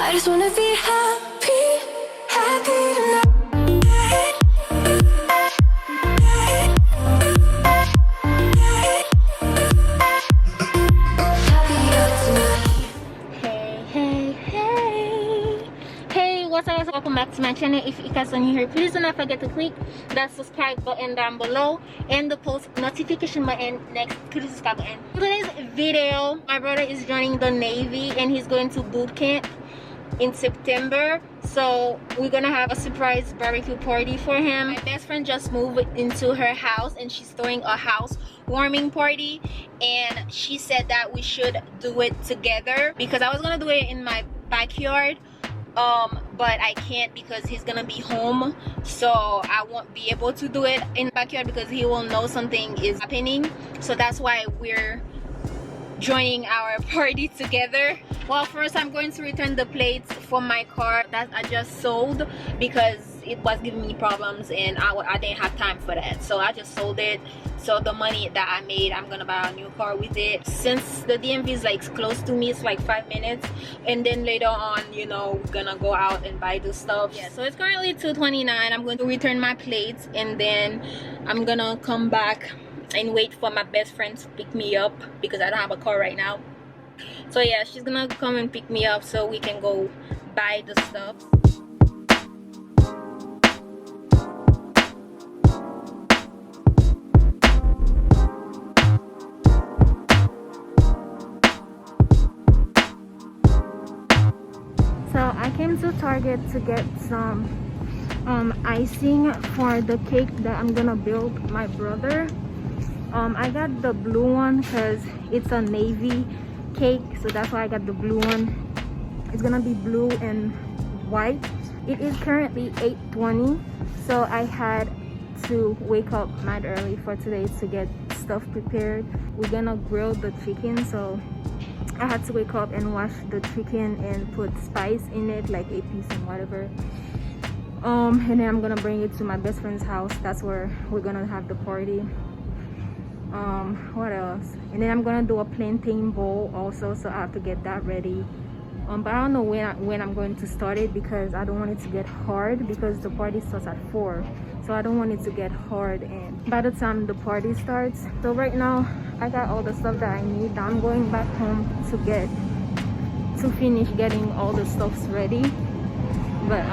I just wanna be happy, happy tonight. Hey, what's up guys, welcome back to my channel. If you guys are new here, please do not forget to click that subscribe button down below and the post notification button next to the subscribe button. Today's video, my brother is joining the Navy and he's going to boot camp in September, so we're gonna have a surprise barbecue party for him. My best friend just moved into her house and she's throwing a house warming party, and she said that we should do it together because I was gonna do it in my backyard, but I can't because he's gonna be home, so I won't be able to do it in the backyard because he will know something is happening. So that's why we're joining our party together. Well, first I'm going to return the plates for my car that I just sold because it was giving me problems and I didn't have time for that, so I just sold it. So the money that I made, I'm gonna buy a new car with it. Since the DMV is like close to me, it's like 5 minutes, and then later on, you know, we're gonna go out and buy the stuff. Yeah, so it's currently 2:29. I'm going to return my plates and then I'm gonna come back and wait for my best friend to pick me up because I don't have a car right now. So yeah, she's gonna come and pick me up so we can go buy the stuff. So I came to Target to get some icing for the cake that I'm gonna build my brother. I got the blue one because it's a navy cake, so that's why I got the blue one. It's gonna be blue and white. It is currently 8:20, so I had to wake up mad early for today to get stuff prepared. We're gonna grill the chicken, so I had to wake up and wash the chicken and put spice in it, like a piece and whatever. And then I'm gonna bring it to my best friend's house. That's where we're gonna have the party. What else? And then I'm gonna do a plantain bowl also, so I have to get that ready. But I don't know when I'm going to start it because I don't want it to get hard because the party starts at 4, so I don't want it to get hard and by the time the party starts. So right now I got all the stuff that I need. I'm going back home to finish getting all the stuffs ready, but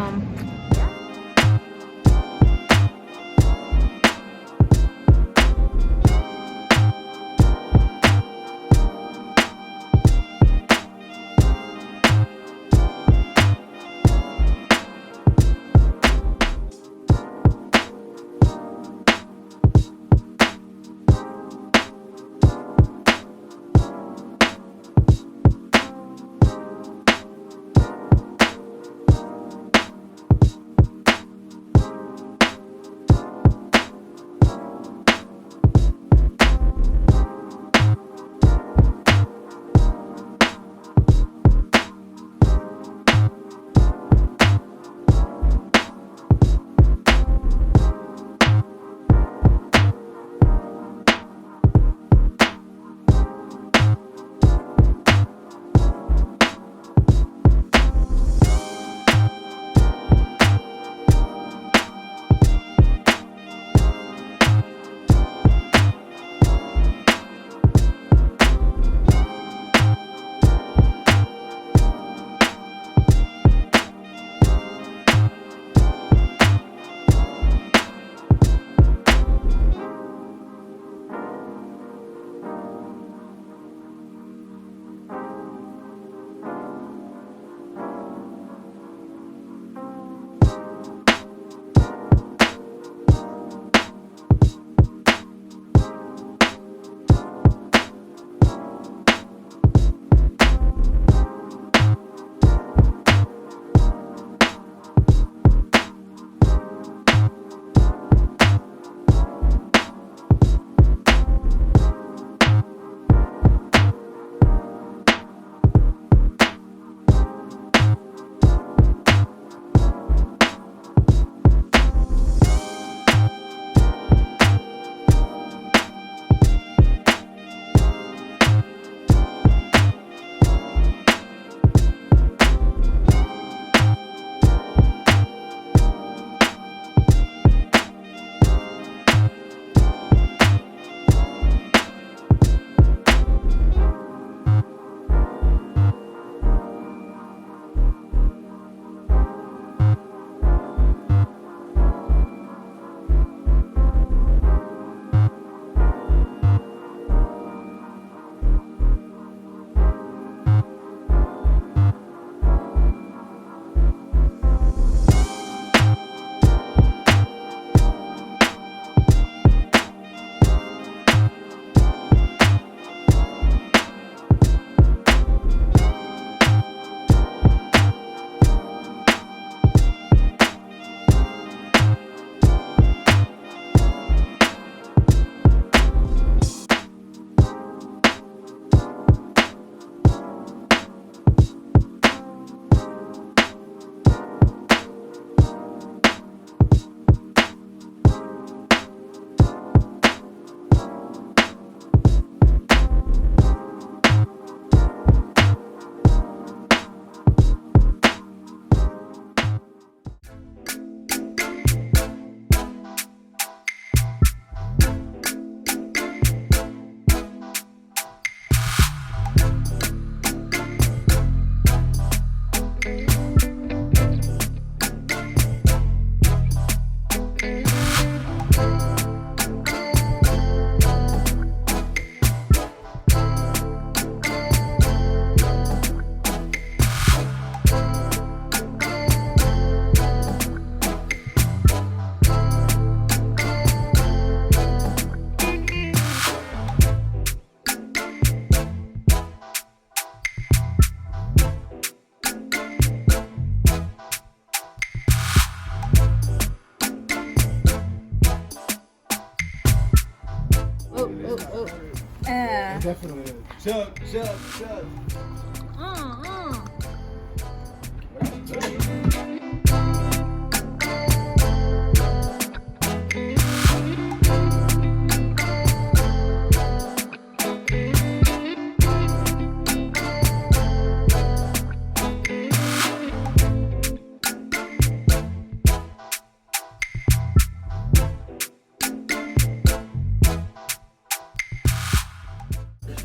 Definitely. Chug.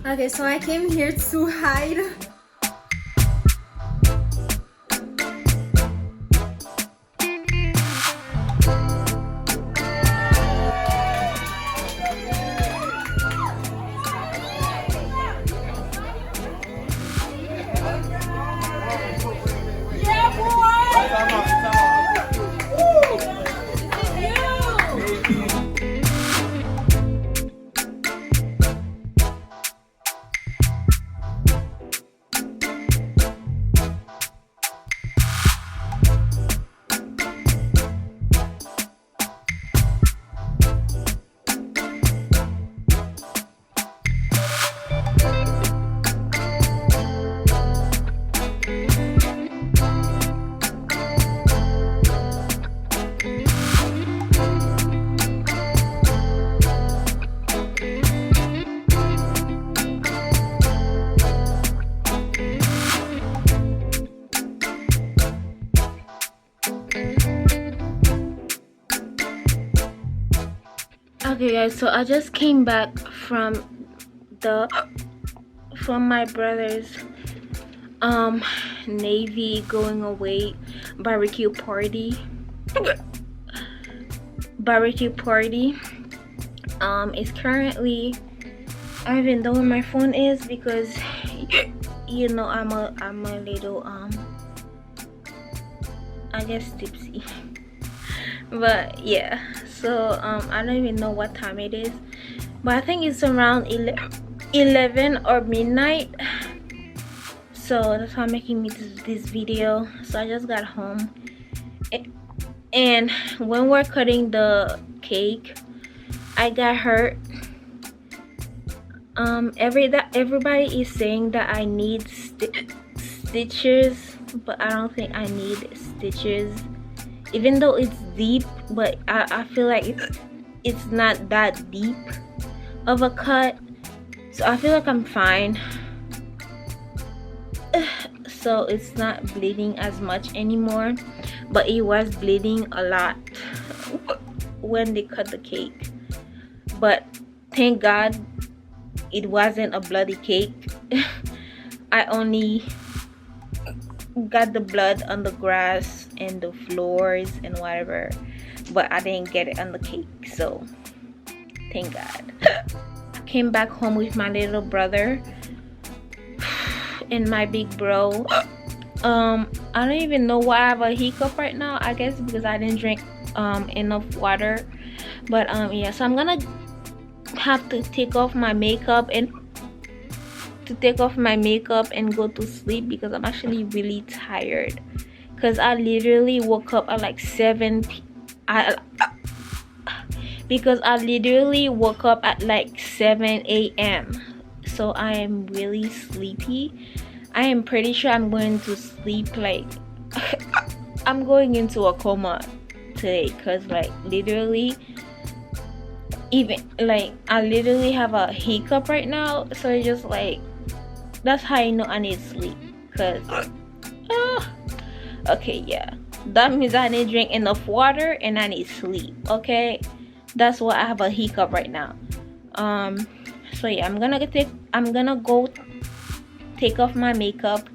Okay, so I came here to hide. Okay guys, so I just came back from my brother's Navy going away barbecue party. It's currently, I don't even know where my phone is because you know I'm a little I guess tipsy. But yeah, so I don't even know what time it is, but I think it's around 11 or midnight. So that's why I'm making this video. So I just got home, and when we're cutting the cake, I got hurt. Everybody is saying that I need stitches, but I don't think I need stitches, even though it's deep. But I feel like it's not that deep of a cut, so I feel like I'm fine. So it's not bleeding as much anymore, but it was bleeding a lot when they cut the cake. But thank God it wasn't a bloody cake. I only got the blood on the grass and the floors and whatever, but I didn't get it on the cake, so thank God. I came back home with my little brother and my big bro. I don't even know why I have a hiccup right now. I guess because I didn't drink enough water. But yeah, so I'm gonna have to take off my makeup and go to sleep because I'm actually really tired, because I literally woke up at like 7 a.m. so I am really sleepy. I am pretty sure I'm going to sleep like I'm going into a coma today, because like literally, even like I literally have a hiccup right now. So it's just like, that's how I know I need sleep, because okay, yeah, that means I need to drink enough water and I need sleep. Okay, that's why I have a hiccup right now. So yeah, I'm gonna go take off my makeup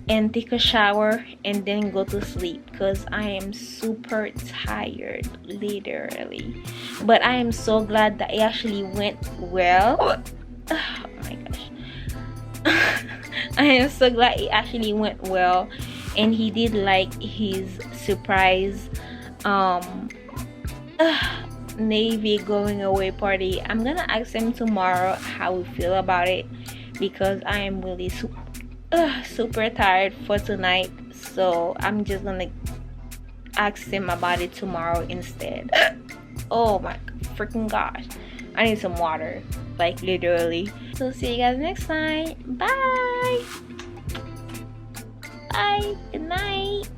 and take a shower and then go to sleep, because I am super tired, literally. But I am so glad that it actually went well. Oh my gosh. I am so glad it actually went well, and he did like his surprise Navy going away party. I'm gonna ask him tomorrow how we feel about it, because I am really super tired for tonight. So I'm just gonna ask him about it tomorrow instead. Oh my freaking gosh, I need some water, like literally. So see you guys next time. Bye. Bye. Good night.